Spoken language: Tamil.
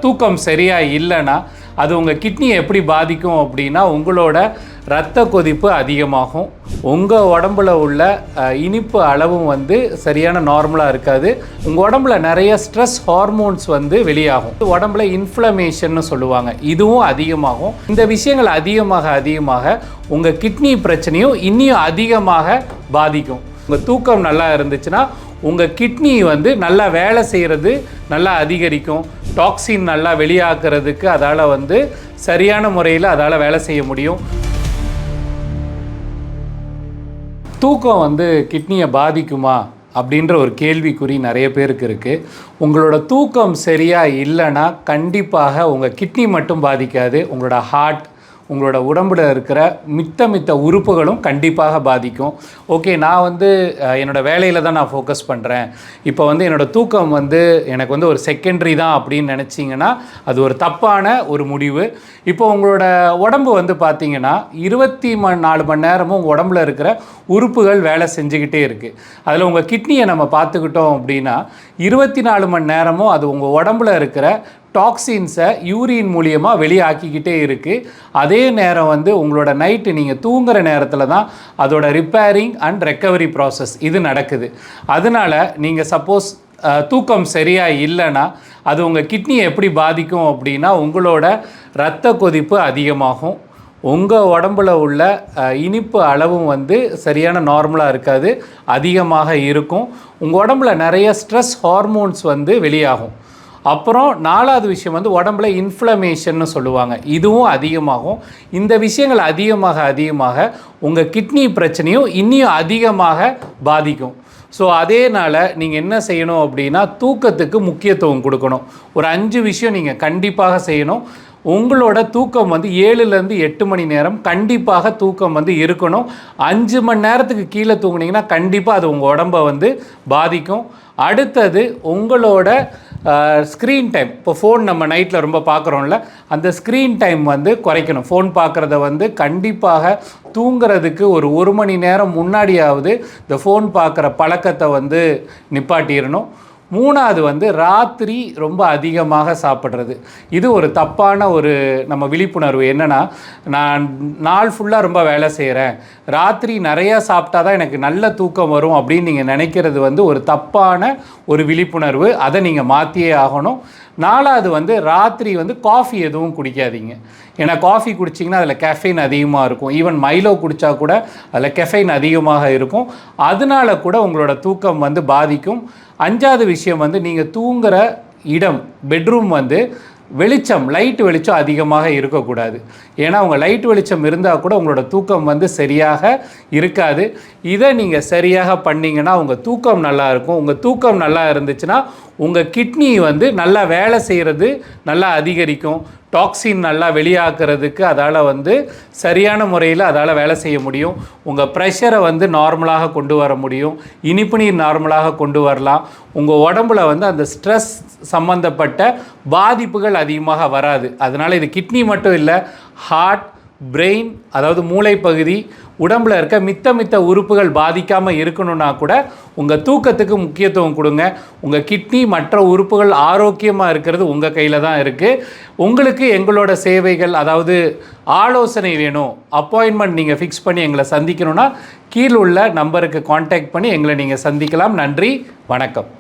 தூக்கம் சரியாக இல்லைன்னா அது உங்கள் கிட்னியை எப்படி பாதிக்கும் அப்படின்னா உங்களோட இரத்த கொதிப்பு அதிகமாகும், உங்கள் உடம்புல உள்ள இனிப்பு அளவும் வந்து சரியான நார்மலாக இருக்காது, உங்கள் உடம்புல நிறைய ஸ்ட்ரெஸ் ஹார்மோன்ஸ் வந்து வெளியாகும், உடம்புல இன்ஃப்ளமேஷன்னு சொல்லுவாங்க, இதுவும் அதிகமாகும். இந்த விஷயங்கள் அதிகமாக உங்கள் கிட்னி பிரச்சனையும் இன்னும் அதிகமாக பாதிக்கும். உங்கள் தூக்கம் நல்லா இருந்துச்சுன்னா உங்கள் கிட்னி வந்து நல்லா வேலை செய்கிறது நல்லா அதிகரிக்கும், டாக்ஸின் நல்லா வெளியாக்குறதுக்கு அதால் வந்து சரியான முறையில் அதால் வேலை செய்ய முடியும். தூக்கம் வந்து கிட்னியை பாதிக்குமா அப்படின்ற ஒரு கேள்விக்குறி நிறைய பேருக்கு இருக்குது. உங்களோட தூக்கம் சரியாக இல்லைன்னா கண்டிப்பாக உங்கள் கிட்னி மட்டும் பாதிக்காது, உங்களோட ஹார்ட், உங்களோட உடம்புல இருக்கிற மித்த உறுப்புகளும் கண்டிப்பாக பாதிக்கும். ஓகே, நான் வந்து என்னோடய வேலையில் தான் நான் ஃபோக்கஸ் பண்ணுறேன், இப்போ வந்து என்னோடய தூக்கம் வந்து எனக்கு வந்து ஒரு செகண்டரி தான் அப்படின்னு நினச்சிங்கன்னா அது ஒரு தப்பான ஒரு முடிவு. இப்போ உங்களோட உடம்பு வந்து பார்த்திங்கன்னா 24 மணி நேரமும் உங்கள் உடம்புல இருக்கிற உறுப்புகள் வேலை செஞ்சுக்கிட்டே இருக்குது. அதில் உங்கள் கிட்னியை நம்ம பார்த்துக்கிட்டோம் அப்படின்னா 24 மணி நேரமும் அது உங்கள் உடம்புல இருக்கிற டாக்ஸின்ஸை யூரின் மூலியமாக வெளியாக்கிக்கிட்டே இருக்குது. அதே நேரம் வந்து உங்களோட நைட்டு நீங்கள் தூங்குகிற நேரத்தில் தான் அதோட ரிப்பேரிங் அண்ட் ரெக்கவரி ப்ராசஸ் இது நடக்குது. அதனால் நீங்கள் சப்போஸ் தூக்கம் சரியாக இல்லைன்னா அது உங்கள் கிட்னியை எப்படி பாதிக்கும் அப்படின்னா உங்களோட இரத்த கொதிப்பு அதிகமாகும், உங்கள் உடம்புல உள்ள இனிப்பு அளவும் வந்து சரியான நார்மலாக இருக்காது, அதிகமாக இருக்கும், உங்கள் உடம்புல நிறைய ஸ்ட்ரெஸ் ஹார்மோன்ஸ் வந்து வெளியாகும். அப்புறம் 4வது விஷயம் வந்து உடம்புல இன்ஃப்ளமேஷன்னு சொல்லுவாங்க, இதுவும் அதிகமாகும். இந்த விஷயங்கள் அதிகமாக உங்கள் கிட்னி பிரச்சனையும் இன்னும் அதிகமாக பாதிக்கும். ஸோ அதேனால் நீங்கள் என்ன செய்யணும் அப்படின்னா தூக்கத்துக்கு முக்கியத்துவம் கொடுக்கணும். ஒரு 5 விஷயம் நீங்கள் கண்டிப்பாக செய்யணும். உங்களோட தூக்கம் வந்து 7லேருந்து 8 மணி நேரம் கண்டிப்பாக தூக்கம் வந்து இருக்கணும். 5 மணி நேரத்துக்கு கீழே தூங்குனீங்கன்னா கண்டிப்பாக அது உங்கள் உடம்பை வந்து பாதிக்கும். அடுத்தது உங்களோட ஸ்க்ரீன் டைம், இப்போ ஃபோன் நம்ம நைட்டில் ரொம்ப பார்க்குறோம்ல, அந்த ஸ்க்ரீன் டைம் வந்து குறைக்கணும். ஃபோன் பார்க்குறத வந்து கண்டிப்பாக தூங்குறதுக்கு ஒரு 1 மணி நேரம் முன்னாடியாவது இந்த ஃபோன் பார்க்குற பழக்கத்தை வந்து நிப்பாட்டிடணும். 3வது வந்து ராத்திரி ரொம்ப அதிகமாக சாப்பிட்றது, இது ஒரு தப்பான ஒரு நம்ம விழிப்புணர்வு. என்னென்னா, நான் நாள் ஃபுல்லாக ரொம்ப வேலை செய்கிறேன், ராத்திரி நிறையா சாப்பிட்டா தான் எனக்கு நல்ல தூக்கம் வரும் அப்படின்னு நீங்கள் நினைக்கிறது வந்து ஒரு தப்பான ஒரு விழிப்புணர்வு. அதை நீங்கள் மாற்றியே ஆகணும். 4வது வந்து ராத்திரி வந்து காஃபி எதுவும் குடிக்காதீங்க. ஏன்னா காஃபி குடிச்சிங்கன்னா அதில் கெஃபைன் அதிகமாக இருக்கும், ஈவன் மைலோ குடித்தா கூட அதில் கெஃபைன் அதிகமாக இருக்கும், அதனால கூட உங்களோட தூக்கம் வந்து பாதிக்கும். 5வது விஷயம் வந்து நீங்கள் தூங்குகிற இடம், பெட்ரூம் வந்து லைட் வெளிச்சம் அதிகமாக இருக்கக்கூடாது. ஏன்னா உங்கள் லைட் வெளிச்சம் இருந்தால் கூட உங்களோட தூக்கம் வந்து சரியாக இருக்காது. இதை நீங்கள் சரியாக பண்ணிங்கன்னா உங்கள் தூக்கம் நல்லா இருக்கும். உங்கள் தூக்கம் நல்லா இருந்துச்சுன்னா உங்கள் கிட்னி வந்து நல்லா வேலை செய்கிறது நல்லா அதிகரிக்கும், டாக்ஸின் நல்லா வெளியாக்குறதுக்கு அதால் வந்து சரியான முறையில் அதால் வேலை செய்ய முடியும். உங்கள் ப்ரெஷரை வந்து நார்மலாக கொண்டு வர முடியும், இனிப்பு நீர் நார்மலாக கொண்டு வரலாம். உங்கள் உடம்புல வந்து அந்த ஸ்ட்ரெஸ் சம்மந்தப்பட்ட பாதிப்புகள் அதிகமாக வராது. அதனால் இது கிட்னி மட்டும் இல்லை, ஹார்ட், பிரெயின், அதாவது மூளை பகுதி, உடம்பில் இருக்க மித்த உறுப்புகள் பாதிக்காமல் இருக்கணும்னா கூட உங்கள் தூக்கத்துக்கு முக்கியத்துவம் கொடுங்க. உங்கள் கிட்னி மற்ற உறுப்புகள் ஆரோக்கியமாக இருக்கிறது உங்கள் கையில் தான் இருக்குது. உங்களுக்கு எங்களோட சேவைகள், அதாவது ஆலோசனை வேணும், அப்பாயின்மெண்ட் நீங்கள் ஃபிக்ஸ் பண்ணி எங்களை சந்திக்கணும்னா கீழே உள்ள நம்பருக்கு காண்டாக்ட் பண்ணி எங்களை நீங்கள் சந்திக்கலாம். நன்றி, வணக்கம்.